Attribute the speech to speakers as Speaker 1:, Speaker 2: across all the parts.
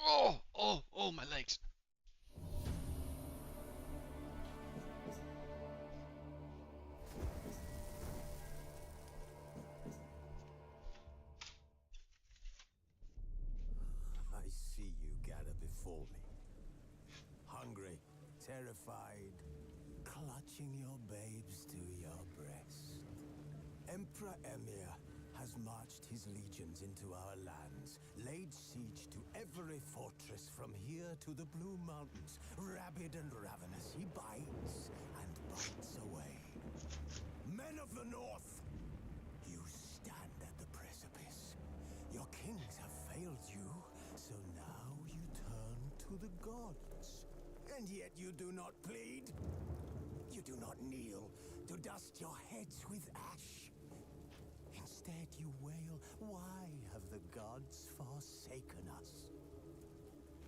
Speaker 1: Oh, my legs.
Speaker 2: I see you gather before me. Hungry, terrified, clutching your babes to your breast. Emperor Emir has marched his legions into our lands, laid siege to every fortress from here to the Blue Mountains. Rabid and ravenous, he bites and bites away. Men of the North, you stand at the precipice. Your kings have failed you, so now you turn to the gods. And yet you do not plead. You do not kneel to dust your heads with ash. Instead you wail, why have the gods forsaken us?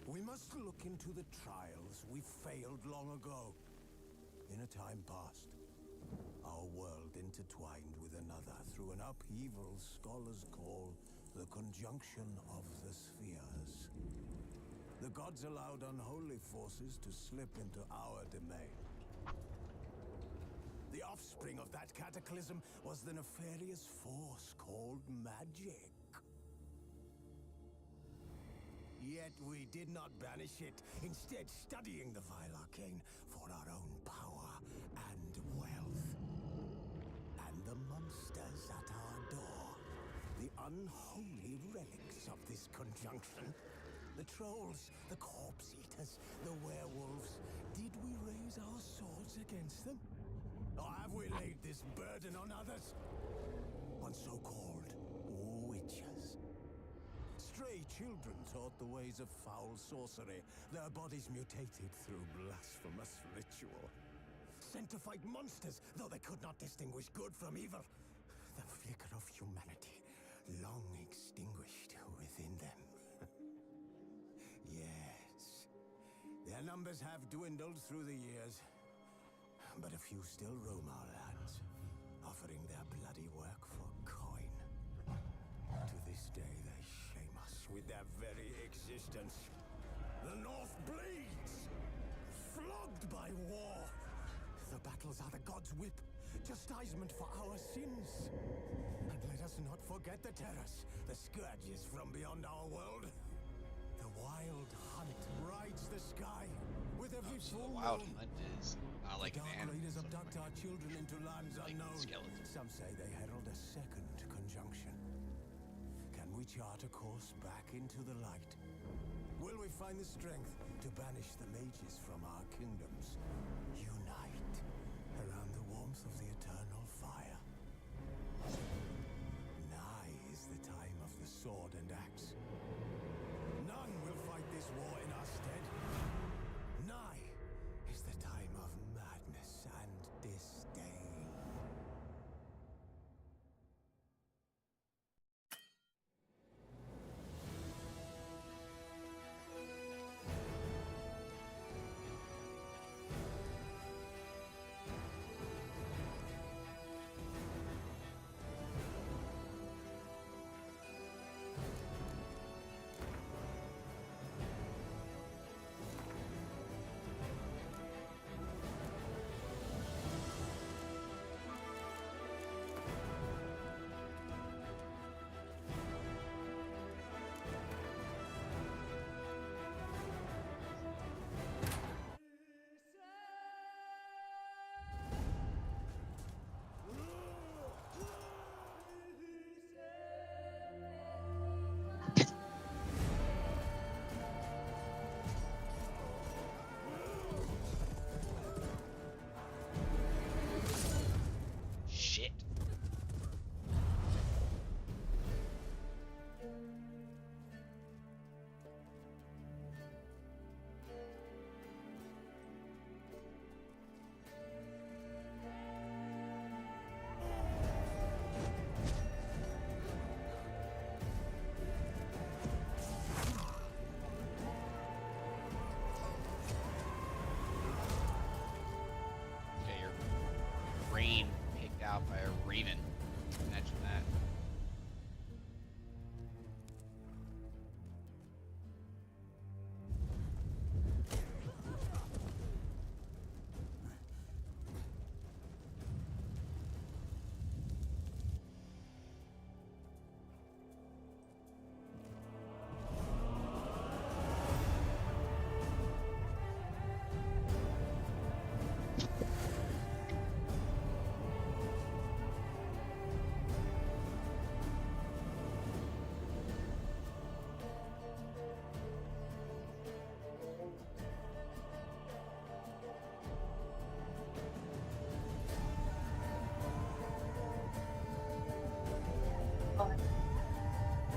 Speaker 2: We must look into the trials we failed long ago. In a time past, our world intertwined with another through an upheaval scholars call the conjunction of the spheres. The gods allowed unholy forces to slip into our domain. The offspring of that cataclysm was the nefarious force called magic. Yet we did not banish it, instead studying the vile arcane for our own power and wealth. And the monsters at our door, the unholy relics of this conjunction. The trolls, the corpse eaters, the werewolves. Did we raise our swords against them? Or have we laid this burden on others? On so-called witches. Stray children taught the ways of foul sorcery, their bodies mutated through blasphemous ritual. Sent to fight monsters, though they could not distinguish good from evil. The flicker of humanity, long extinguished within them. Yes, their numbers have dwindled through the years, but a few still roam our lands, offering their bloody work for coin. To this day, they shame us with their very existence. The North bleeds, flogged by war. The battles are the gods' whip, chastisement for our sins. And let us not forget the terrors, the scourges from beyond our world. The wild hunt rides the sky with every
Speaker 1: So
Speaker 2: full
Speaker 1: the wild
Speaker 2: moon.
Speaker 1: hunt is like
Speaker 2: The
Speaker 1: an
Speaker 2: Dark
Speaker 1: animal.
Speaker 2: Raiders abduct our children into lands
Speaker 1: Like
Speaker 2: unknown.
Speaker 1: skeletons.
Speaker 2: Some say they herald a second conjunction. Can we chart a course back into the light? Will we find the strength to banish the mages from our kingdoms? Unite around the warmth of the eternal fire. Nigh is the time of the sword and axe. None will fight this war in our stead. Nigh is the time of madness and disdain.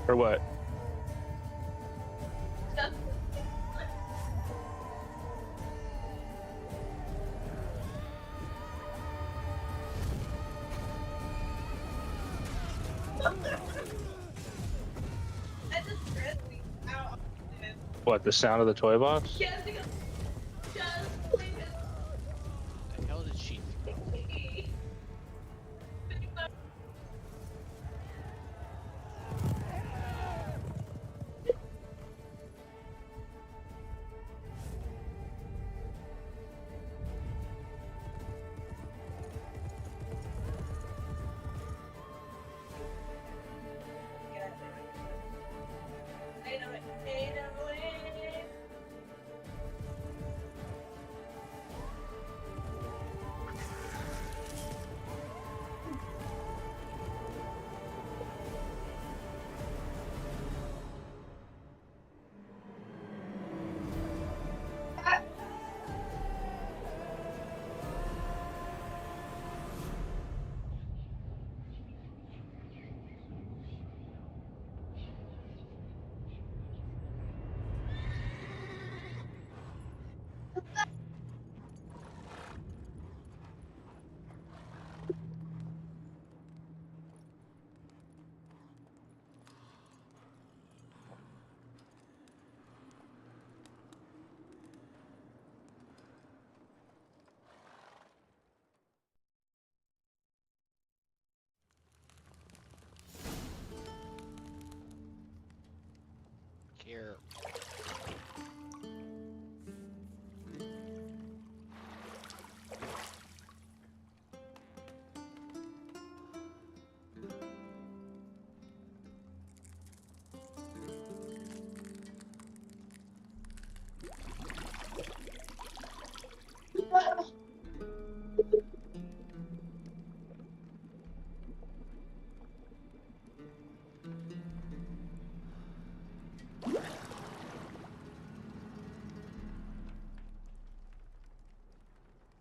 Speaker 1: Or what? What, the sound of the toy box?
Speaker 3: The hell did she throw? Here.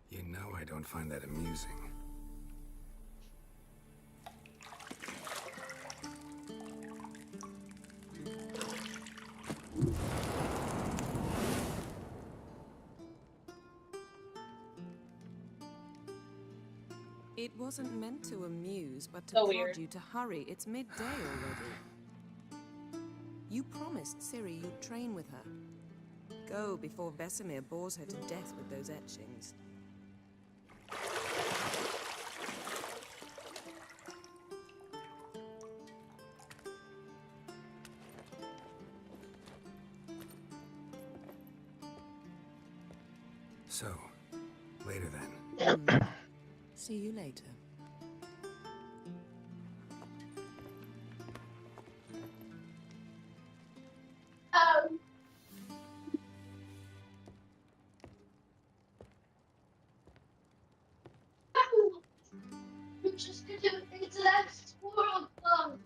Speaker 2: You know I don't find that amusing.
Speaker 4: It wasn't meant to amuse, but to
Speaker 5: So
Speaker 4: prod
Speaker 5: weird.
Speaker 4: you to hurry. It's midday already. You promised Ciri you'd train with her. Go before Vesemir bores her to death with those etchings.
Speaker 2: So, later then.
Speaker 4: See you later.
Speaker 5: I'm just gonna do it to that squirrel club.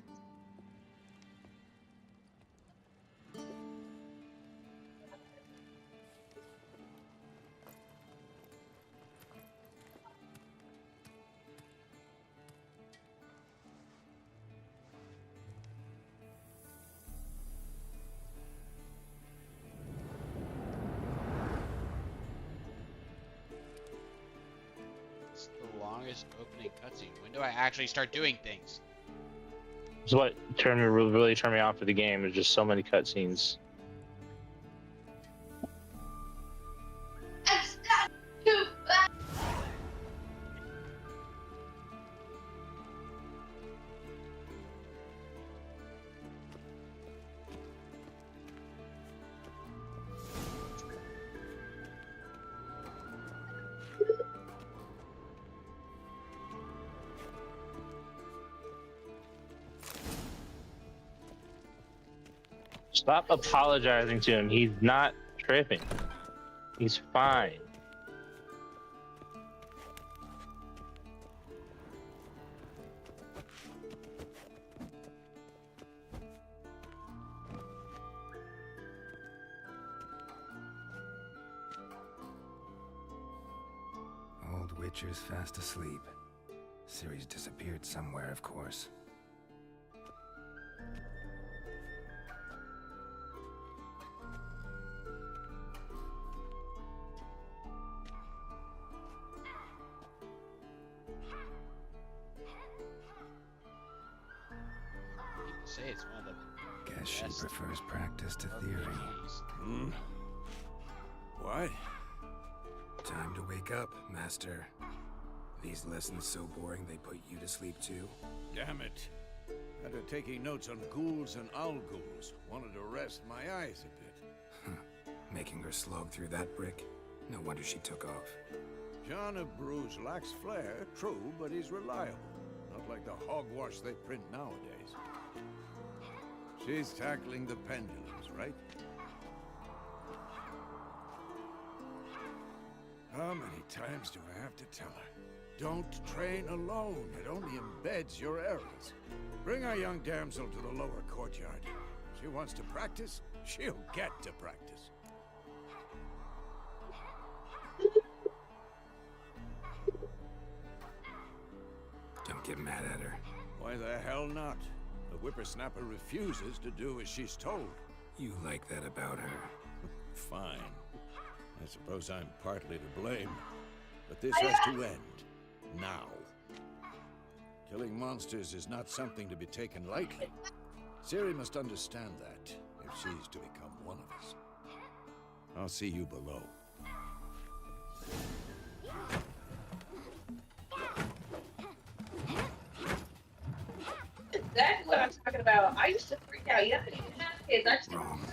Speaker 3: It's the longest opening cutscene. When do I actually start doing things?
Speaker 1: It's what really turned me off of the game. There's just so many cutscenes.
Speaker 5: It's not too bad.
Speaker 1: Stop apologizing to him. He's not tripping. He's fine.
Speaker 2: Old Witcher's fast asleep. Ciri's disappeared somewhere, of course.
Speaker 3: say it's one of the
Speaker 6: Guess she
Speaker 3: best
Speaker 6: prefers practice to
Speaker 3: RPG
Speaker 6: theory.
Speaker 3: games.
Speaker 2: Hmm? What?
Speaker 6: Time to wake up, Master. These lessons so boring they put you to sleep too?
Speaker 2: Damn it. After taking notes on ghouls and owl ghouls, wanted to rest my eyes a bit.
Speaker 6: Making her slog through that brick? No wonder she took off.
Speaker 2: John of Bruges lacks flair, true, but he's reliable. Not like the hogwash they print nowadays. She's tackling the pendulums, right? How many times do I have to tell her? Don't train alone. It only embeds your errors. Bring our young damsel to the lower courtyard. She wants to practice, she'll get to practice.
Speaker 6: Don't get mad at her.
Speaker 2: Why the hell not? The whippersnapper refuses to do as she's told.
Speaker 6: You like that about her.
Speaker 2: Fine. I suppose I'm partly to blame. But this has to end. Now. Killing monsters is not something to be taken lightly. Ciri must understand that, if she's to become one of us. I'll see you below.
Speaker 5: Exactly what I'm talking about. I used to freak out. You have to have kids. I just
Speaker 6: Wrong.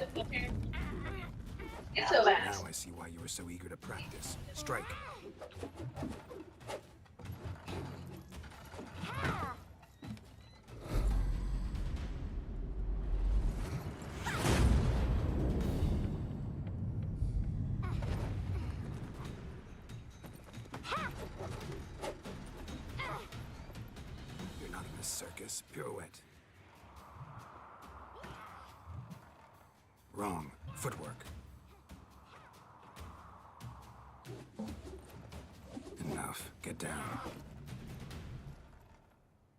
Speaker 5: It's so bad.
Speaker 6: Now I see why you were so eager to practice. Strike. You're not in a circus. Pirouette. Wrong. Footwork. Enough. Get down.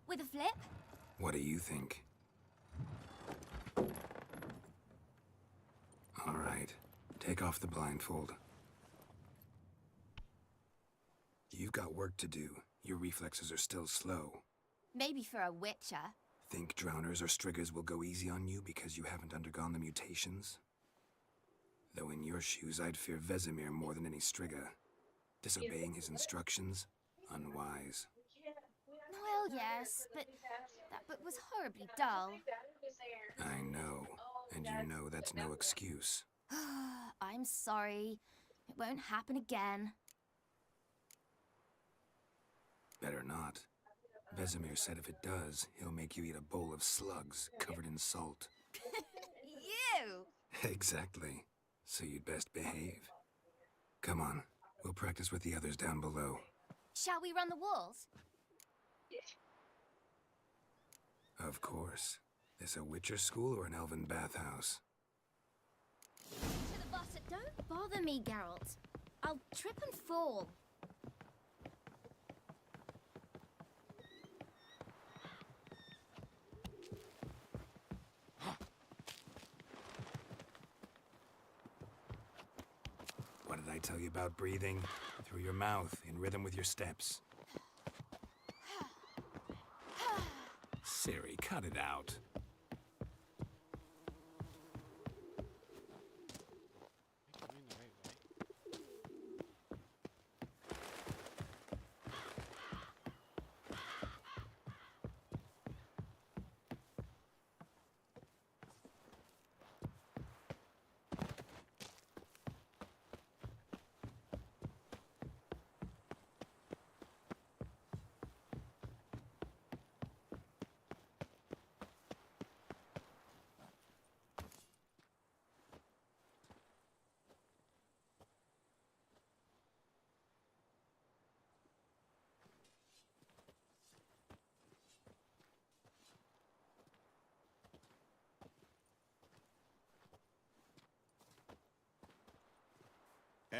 Speaker 7: With a flip?
Speaker 6: What do you think? All right. Take off the blindfold. You've got work to do. Your reflexes are still slow.
Speaker 7: Maybe for a witcher.
Speaker 6: Think drowners or striggers will go easy on you because you haven't undergone the mutations? Though in your shoes, I'd fear Vesemir more than any strigger. Disobeying his instructions? Unwise.
Speaker 7: Well, yes, but that book was horribly dull.
Speaker 6: I know. And you know that's no excuse.
Speaker 7: I'm sorry. It won't happen again.
Speaker 6: Better not. Vesemir said if it does, he'll make you eat a bowl of slugs covered in salt.
Speaker 7: You!
Speaker 6: Exactly. So you'd best behave. Come on. We'll practice with the others down below.
Speaker 7: Shall we run the walls?
Speaker 6: Of course. This a Witcher school or an elven bathhouse?
Speaker 7: To the bottom. Don't bother me, Geralt. I'll trip and fall.
Speaker 6: What did I tell you about breathing? Through your mouth, in rhythm with your steps. Ciri, cut it out.
Speaker 3: Going the right way.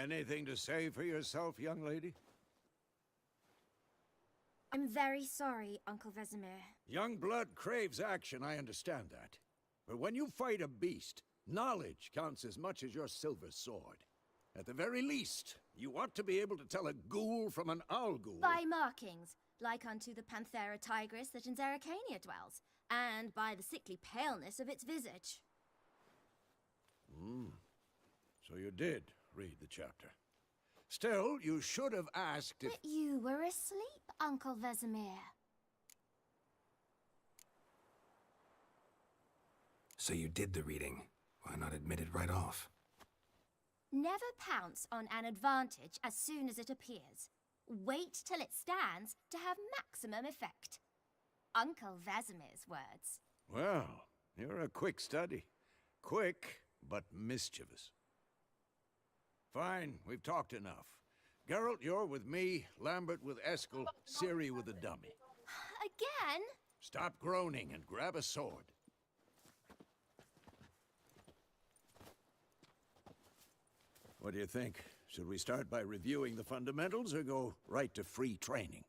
Speaker 2: Anything to say for yourself, young lady?
Speaker 7: I'm very sorry, Uncle Vesemir.
Speaker 2: Young blood craves action, I understand that. But when you fight a beast, knowledge counts as much as your silver sword. At the very least, you ought to be able to tell a ghoul from an owl ghoul.
Speaker 7: By markings, like unto the Panthera tigris that in Zerrikania dwells. and by the sickly paleness of its visage.
Speaker 8: So you did read the chapter. Still, you should have asked if...
Speaker 7: But you were asleep, Uncle Vesemir.
Speaker 6: So you did the reading. Why not admit it right off?
Speaker 7: Never pounce on an advantage as soon as it appears. Wait till it stands to have maximum effect. Uncle Vesemir's words.
Speaker 8: Well, you're a quick study. Quick, but mischievous. Fine, we've talked enough. Geralt, you're with me, Lambert with Eskel, Ciri with the dummy.
Speaker 7: Again?
Speaker 8: Stop groaning and grab a sword. What do you think? Should we start by reviewing the fundamentals or go right to free training?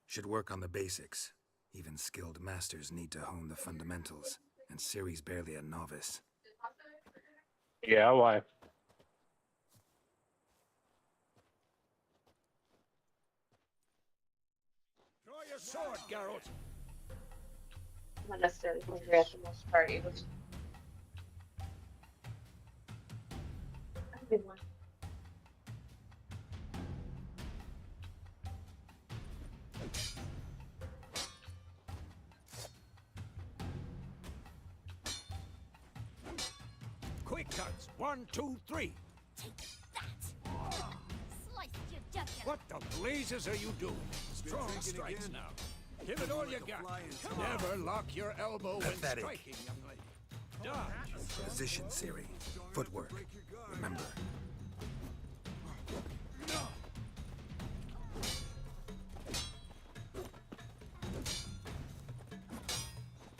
Speaker 6: Should work on the basics. Even skilled masters need to hone the fundamentals, and Ciri's barely a novice.
Speaker 1: Yeah, why?
Speaker 8: Draw your sword, Geralt!
Speaker 9: Not necessarily hungry at the most part. It was. Good one.
Speaker 8: Quick cuts! 1, 2, 3!
Speaker 7: Take that! Slice your jugular!
Speaker 8: What the blazes are you doing? Strong strikes now. Give it all you got. Never lock your elbow when
Speaker 6: Pathetic.
Speaker 8: striking, young lady. Dodge.
Speaker 6: Position, Ciri. Footwork. Remember.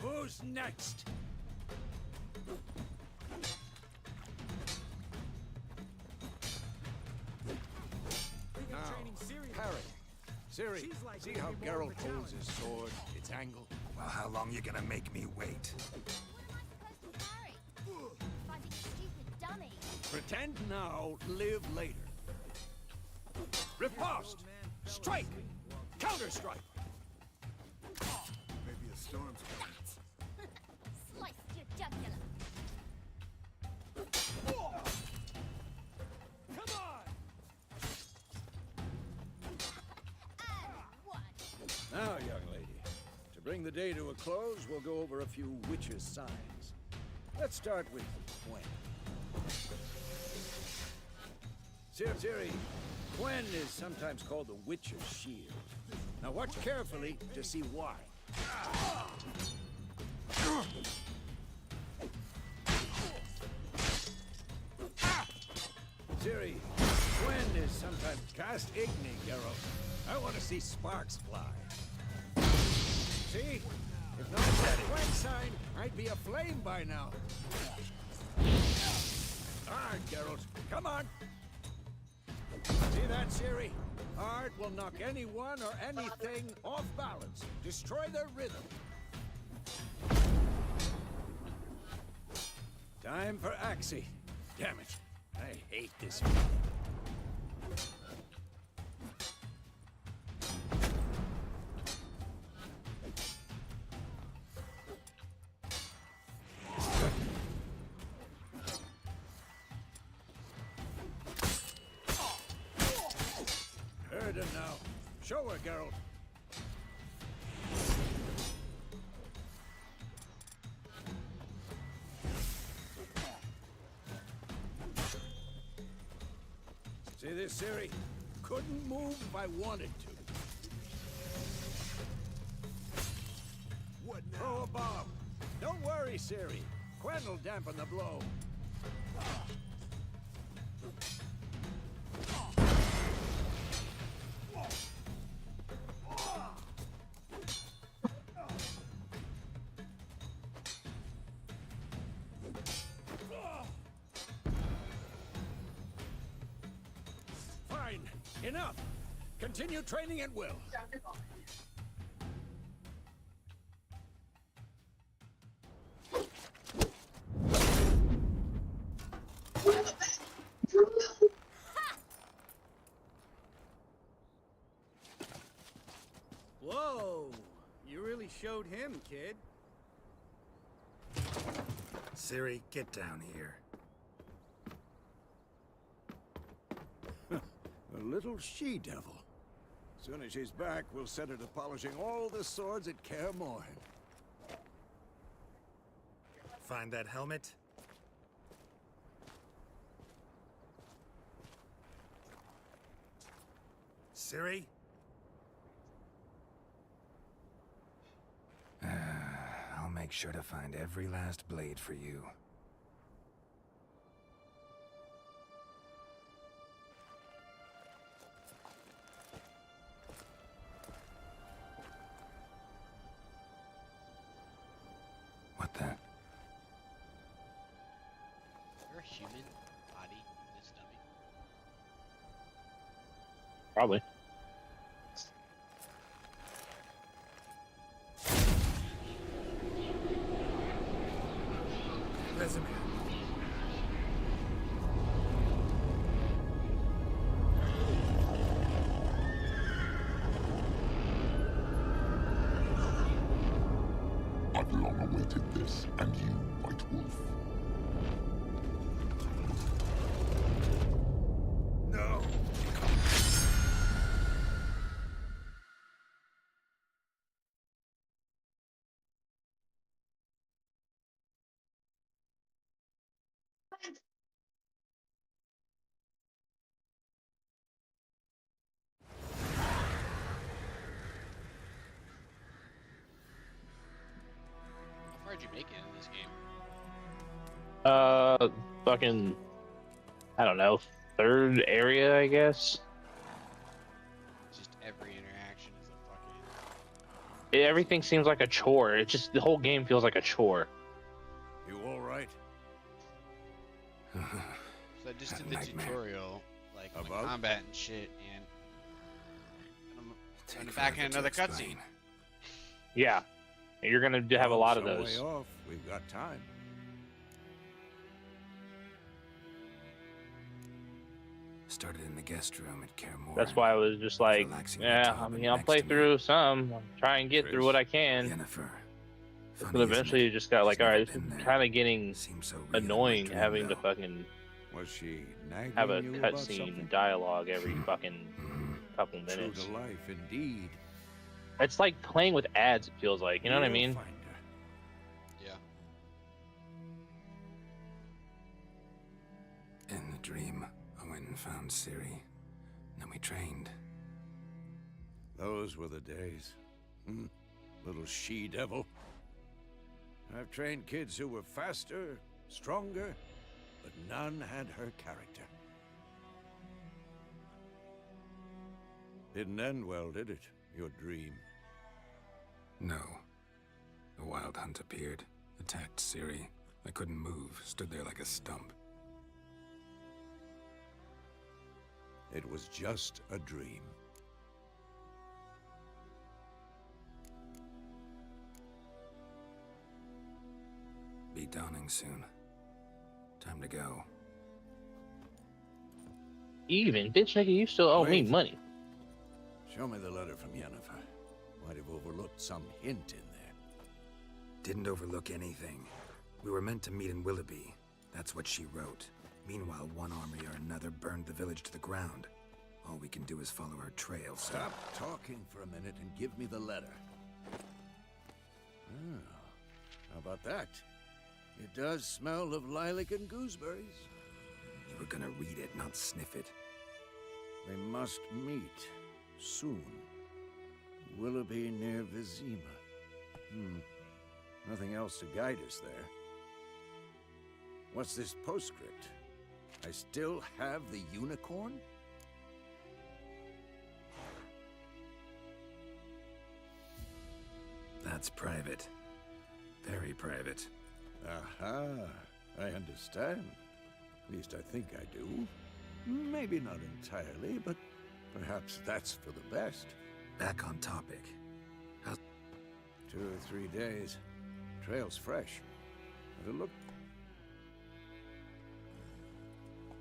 Speaker 8: Who's next? Now, parry. Ciri, see how Geralt holds his sword, its angle?
Speaker 6: Well, how long you gonna make me wait?
Speaker 7: What am I supposed to parry? Fighting a stupid dummy.
Speaker 8: Pretend now, live later. Riposte! Strike! Counter-strike!
Speaker 2: Maybe a storm's
Speaker 7: Slice your jugular!
Speaker 8: Come on!
Speaker 7: And one!
Speaker 8: Now, young lady, to bring the day to a close, we'll go over a few witches' signs. Let's start with Quen. Ciri, Quen is sometimes called the Witch's Shield. Now watch carefully to see why. Ciri, Quen is sometimes cast igni, Geralt. I want to see sparks fly. See? If not for that Quen sign, I'd be aflame by now. Hard, Geralt. Come on. See that, Ciri? Art will knock anyone or anything off balance. Destroy their rhythm. Time for Axii. Damn it. I hate this. Heard him now. Show her, Geralt. See this, Ciri? Couldn't move if I wanted to.
Speaker 2: What now?
Speaker 8: Throw a bomb. Don't worry, Ciri. Quen will dampen the blow. Fine. Enough. Continue training at will.
Speaker 10: Whoa! You really showed him, kid.
Speaker 6: Ciri, get down here.
Speaker 8: A little she-devil. Soon as she's back, we'll set her to polishing all the swords at Kaer Morhen.
Speaker 6: Find that helmet? Ciri? I'll make sure to find every last blade for you. What the?
Speaker 3: Is there a human body in this dummy?
Speaker 1: Probably.
Speaker 6: Vesemir.
Speaker 11: I've long awaited this, and you, White Wolf.
Speaker 6: No!
Speaker 3: How far did you make it in this game?
Speaker 1: Fucking, I don't know, third area, I guess.
Speaker 3: Just every interaction is a fucking.
Speaker 1: Everything seems like a chore. It just, the whole game feels like a chore.
Speaker 8: You all right?
Speaker 3: So I just did the
Speaker 6: Nightmare.
Speaker 3: tutorial, like on
Speaker 8: About?
Speaker 3: combat and shit, and I'm
Speaker 6: Take
Speaker 3: back in
Speaker 6: forever to
Speaker 3: another
Speaker 6: explain.
Speaker 3: cutscene.
Speaker 1: Yeah. You're gonna have a lot of
Speaker 8: Some
Speaker 1: those.
Speaker 8: way off. We've got time.
Speaker 6: Started in the guest room at Kaer Morhen.
Speaker 1: That's why I was just like,
Speaker 6: Relaxing
Speaker 1: yeah,
Speaker 6: on
Speaker 1: I
Speaker 6: top
Speaker 1: mean,
Speaker 6: and
Speaker 1: I'll
Speaker 6: next
Speaker 1: play
Speaker 6: to me.
Speaker 1: through some, I'll try and get through what I can.
Speaker 6: Yennefer.
Speaker 1: But
Speaker 6: Funny,
Speaker 1: eventually
Speaker 6: isn't
Speaker 1: you just got like,
Speaker 6: She's
Speaker 1: alright,
Speaker 6: never
Speaker 1: this is
Speaker 6: been there.
Speaker 1: kind of getting
Speaker 6: it? Seems so real in my
Speaker 1: annoying
Speaker 6: dream,
Speaker 1: having to
Speaker 6: though.
Speaker 1: fucking
Speaker 8: Was she nagging
Speaker 1: have a
Speaker 8: you about
Speaker 1: cutscene
Speaker 8: something?
Speaker 1: dialogue every fucking
Speaker 6: Mhm.
Speaker 1: couple
Speaker 8: True
Speaker 1: minutes.
Speaker 8: to life, indeed.
Speaker 1: It's like playing with ads, it feels like. You know what I
Speaker 8: We'll
Speaker 1: mean?
Speaker 8: find her.
Speaker 3: Yeah.
Speaker 6: In the dream, I went and found Ciri. Then we trained.
Speaker 8: Those were the days. Little she-devil. I've trained kids who were faster, stronger, but none had her character. Didn't end well, did it? Your dream.
Speaker 6: No. The Wild Hunt appeared, attacked Ciri. I couldn't move, stood there like a stump.
Speaker 8: It was just a dream.
Speaker 6: Be dawning soon. Time to go.
Speaker 1: Even, bitch nigga, you still owe me
Speaker 8: Wait.
Speaker 1: money.
Speaker 8: Show me the letter from Yennefer. Might have overlooked some hint in there.
Speaker 6: Didn't overlook anything. We were meant to meet in Willoughby. That's what she wrote. Meanwhile, one army or another burned the village to the ground. All we can do is follow her trail, so...
Speaker 8: Stop talking for a minute and give me the letter. Ah, how about that? It does smell of lilac and gooseberries.
Speaker 6: You were gonna read it, not sniff it.
Speaker 8: We must meet soon. Willoughby near Vizima. Nothing else to guide us there. What's this postscript? I still have the unicorn?
Speaker 6: That's private. Very private.
Speaker 8: Aha, I understand. At least I think I do. Maybe not entirely, but perhaps that's for the best.
Speaker 6: Back on topic.
Speaker 8: 2 or 3 days. Trail's fresh. Have a look.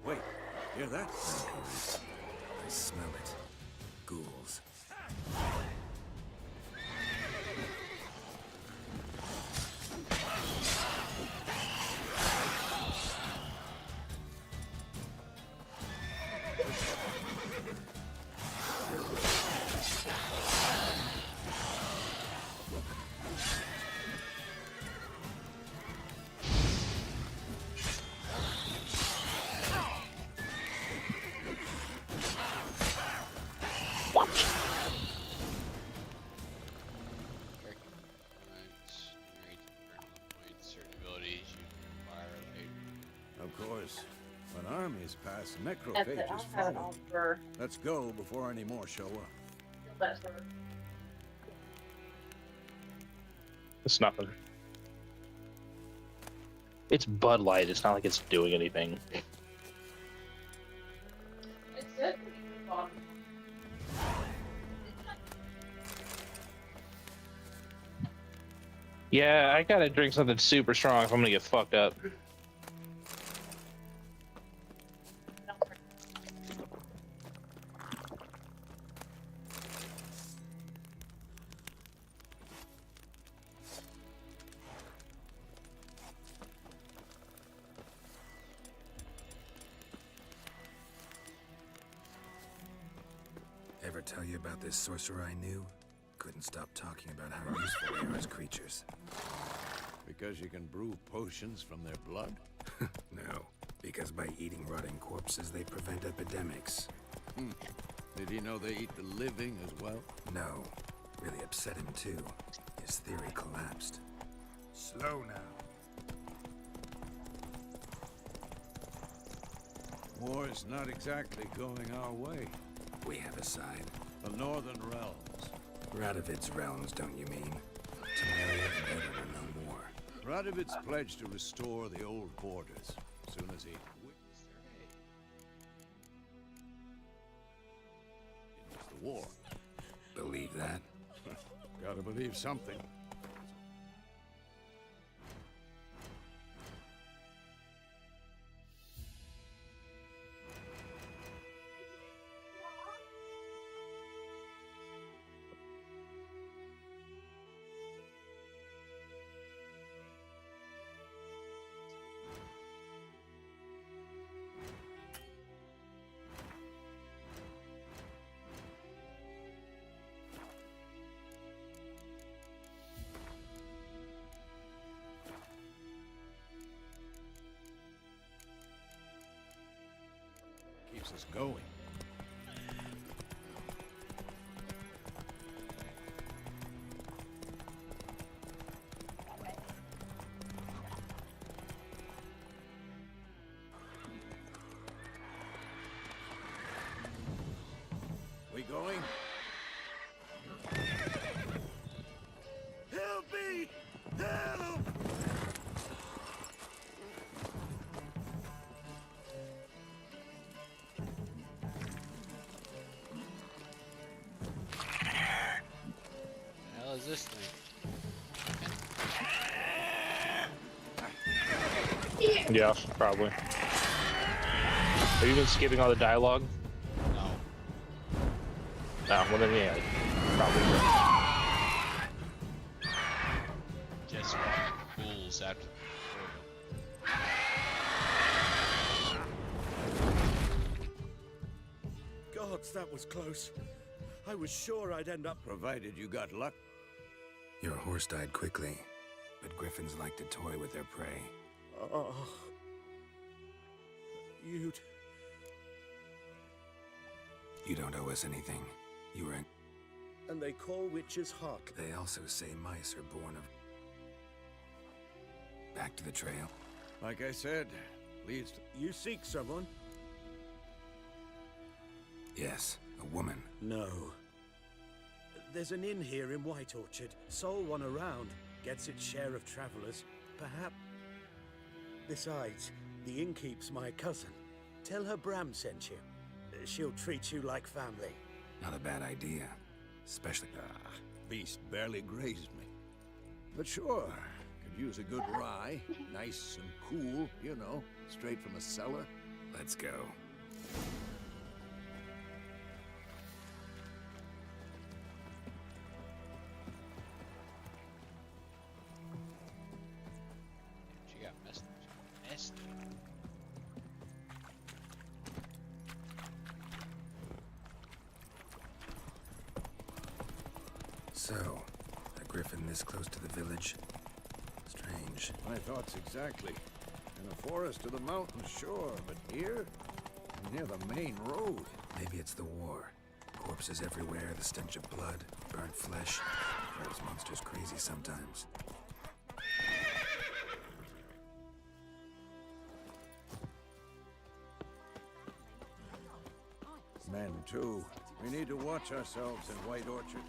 Speaker 8: Wait, hear that?
Speaker 6: I smell it. Ghouls.
Speaker 8: armies pass,
Speaker 9: That's it.
Speaker 8: necrophages
Speaker 9: I'll have it
Speaker 8: follow.
Speaker 9: all for
Speaker 8: Let's go before any more show up.
Speaker 9: that's for
Speaker 1: It's nothing. It's Bud Light. It's not like it's doing anything.
Speaker 9: it's good. Fun.
Speaker 1: Yeah, I gotta drink something super strong if I'm gonna get fucked up.
Speaker 6: Ever tell you about this sorcerer I knew? Couldn't stop talking about how useful they are as creatures.
Speaker 8: Because you can brew potions from their blood?
Speaker 6: No, because by eating rotting corpses, they prevent epidemics.
Speaker 8: Did he know they eat the living as well?
Speaker 6: No, really upset him too. His theory collapsed. Slow now.
Speaker 8: War's not exactly going our way.
Speaker 6: We have a side.
Speaker 8: The Northern Realms.
Speaker 6: Radovid's realms, don't you mean? Temeria and Edda will know more.
Speaker 8: Radovid's pledged to restore the old borders as soon as he wins the war.
Speaker 6: Believe that?
Speaker 8: Gotta believe something. Keeps us going. We going? Help me! Help!
Speaker 3: The hell is this thing?
Speaker 1: Yeah, probably. Have you been skipping all the dialogue?
Speaker 3: No.
Speaker 1: No, well then yeah, probably.
Speaker 3: Just fools after.
Speaker 10: Gods, that was close. I was sure I'd end up.
Speaker 8: Provided you got luck.
Speaker 6: Your horse died quickly, but griffins like to toy with their prey.
Speaker 10: Oh. You'd.
Speaker 6: You don't owe us anything. You were in...
Speaker 10: And they call witches heart.
Speaker 6: They also say mice are born of... Back to the trail.
Speaker 8: Like I said, leads to...
Speaker 10: You seek someone?
Speaker 6: Yes, a woman.
Speaker 10: No. There's an inn here in White Orchard. Sole one around. Gets its share of travelers. Perhaps... Besides, the innkeep's my cousin. Tell her Bram sent you. She'll treat you like family.
Speaker 6: Not a bad idea. Especially...
Speaker 8: Beast barely grazed me. But sure, could use a good rye. Nice and cool, you know, straight from a cellar.
Speaker 6: Let's go.
Speaker 3: She got messed. Messed.
Speaker 6: So, a griffin this close to the village? Strange.
Speaker 8: My thoughts exactly. In the forest or the mountains, sure, but here? Near the main road.
Speaker 6: Maybe it's the war. Corpses everywhere, the stench of blood, burnt flesh. Drives monsters crazy sometimes.
Speaker 8: too. We need to watch ourselves in White Orchard.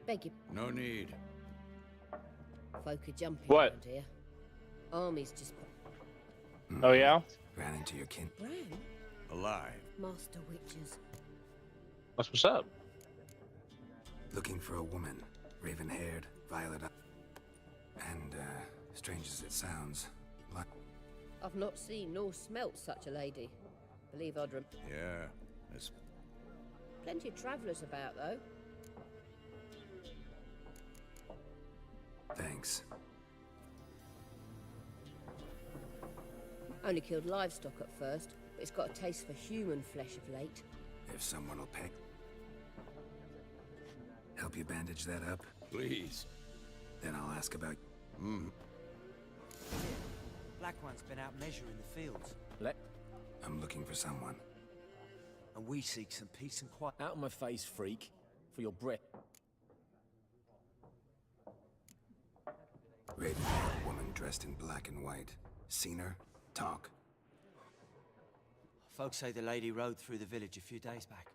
Speaker 12: Beg you.
Speaker 8: No need.
Speaker 12: Folk are jumping
Speaker 1: What?
Speaker 12: around here. Army's just...
Speaker 1: Oh yeah?
Speaker 6: Ran into your kin.
Speaker 12: Bran?
Speaker 8: Alive.
Speaker 12: Master witches.
Speaker 1: What's up?
Speaker 6: Looking for a woman. Raven-haired, violet eyed. And, strange as it sounds, like...
Speaker 12: I've not seen nor smelt such a lady. Believe I'd
Speaker 8: Yeah. It's...
Speaker 12: Plenty of travellers about, though.
Speaker 6: Thanks.
Speaker 12: Only killed livestock at first, but it's got a taste for human flesh of late.
Speaker 6: If someone will pay... Help you bandage that up?
Speaker 8: Please.
Speaker 6: Then I'll ask about...
Speaker 13: Black One's been out measuring the fields.
Speaker 6: I'm looking for someone.
Speaker 13: And we seek some peace and quiet.
Speaker 14: Out of my face, freak. For your breath.
Speaker 6: Raven-haired woman dressed in black and white. Seen her? Talk.
Speaker 13: Folks say the lady rode through the village a few days back.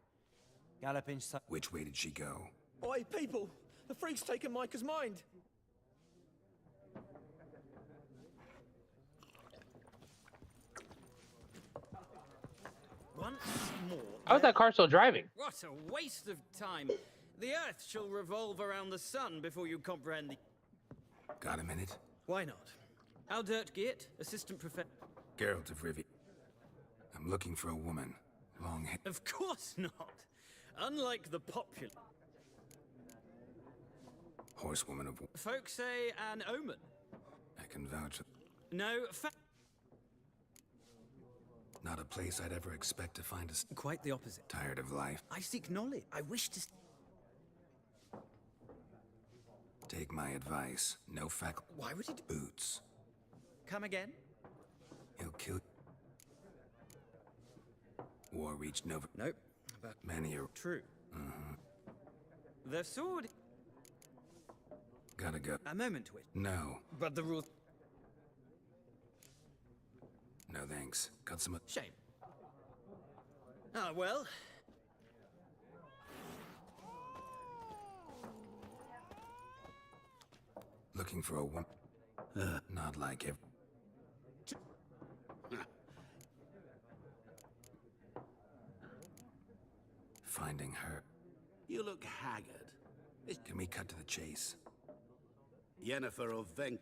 Speaker 13: Galloping so...
Speaker 6: Which way did she go?
Speaker 14: Oi, people! The freak's taken Micah's mind!
Speaker 15: Once more.
Speaker 1: How's that car still driving?
Speaker 15: What a waste of time. The Earth shall revolve around the sun before you comprehend the...
Speaker 6: Got a minute?
Speaker 15: Why not? Aldert Geert, assistant professor...
Speaker 6: Geralt of Rivia. I'm looking for a woman. Long hair.
Speaker 15: Of course not. Unlike the popular...
Speaker 6: Horsewoman of...
Speaker 15: Folks say an omen.
Speaker 6: I can vouch.
Speaker 15: No,
Speaker 6: Not a place I'd ever expect to find a...
Speaker 15: Quite the opposite.
Speaker 6: Tired of life.
Speaker 15: I seek knowledge. I wish to...
Speaker 6: Take my advice. No fact...
Speaker 15: Why would he do...
Speaker 6: Boots.
Speaker 15: Come again?
Speaker 6: He'll kill... War reached Nova...
Speaker 15: Nope. But...
Speaker 6: Many are...
Speaker 15: True. The sword...
Speaker 6: Gotta go.
Speaker 15: A moment to it.
Speaker 6: No.
Speaker 15: But the rule...
Speaker 6: No thanks. Got some...
Speaker 15: Shame. Ah, well...
Speaker 6: Looking for a woman. Not like it. Finding her.
Speaker 16: You look haggard.
Speaker 6: Can we cut to the chase?
Speaker 16: Yennefer of Veng.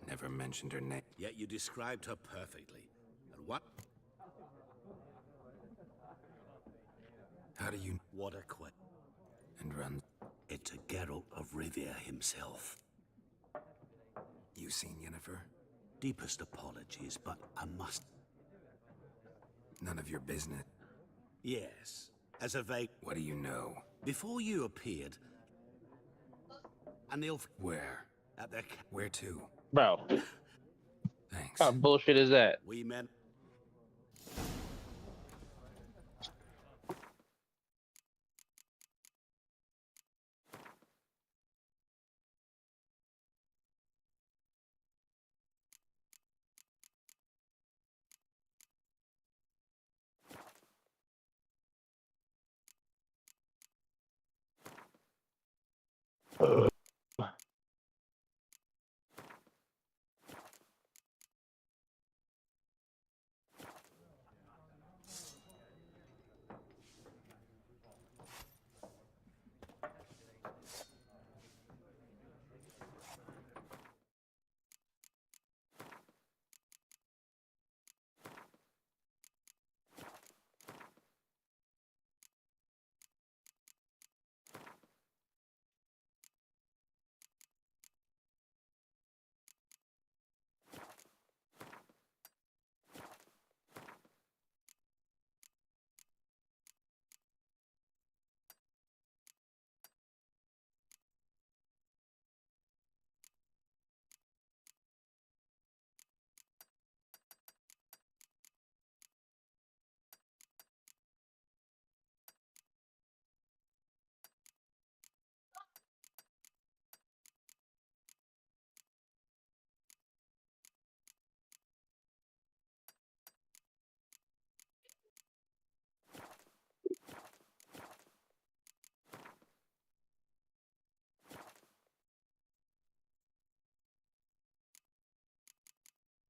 Speaker 6: Never mentioned her name.
Speaker 16: Yet you described her perfectly. And what?
Speaker 6: How do you...
Speaker 16: What a question.
Speaker 6: And run.
Speaker 16: It's a Geralt of Rivia himself.
Speaker 6: You seen Yennefer?
Speaker 16: Deepest apologies, but I must...
Speaker 6: None of your business.
Speaker 16: Yes. As a vague...
Speaker 6: What do you know?
Speaker 16: Before you appeared... An elf...
Speaker 6: Where?
Speaker 16: At their...
Speaker 6: Where to?
Speaker 1: Bro.
Speaker 6: Thanks.
Speaker 1: What kind of bullshit is that?
Speaker 16: We meant...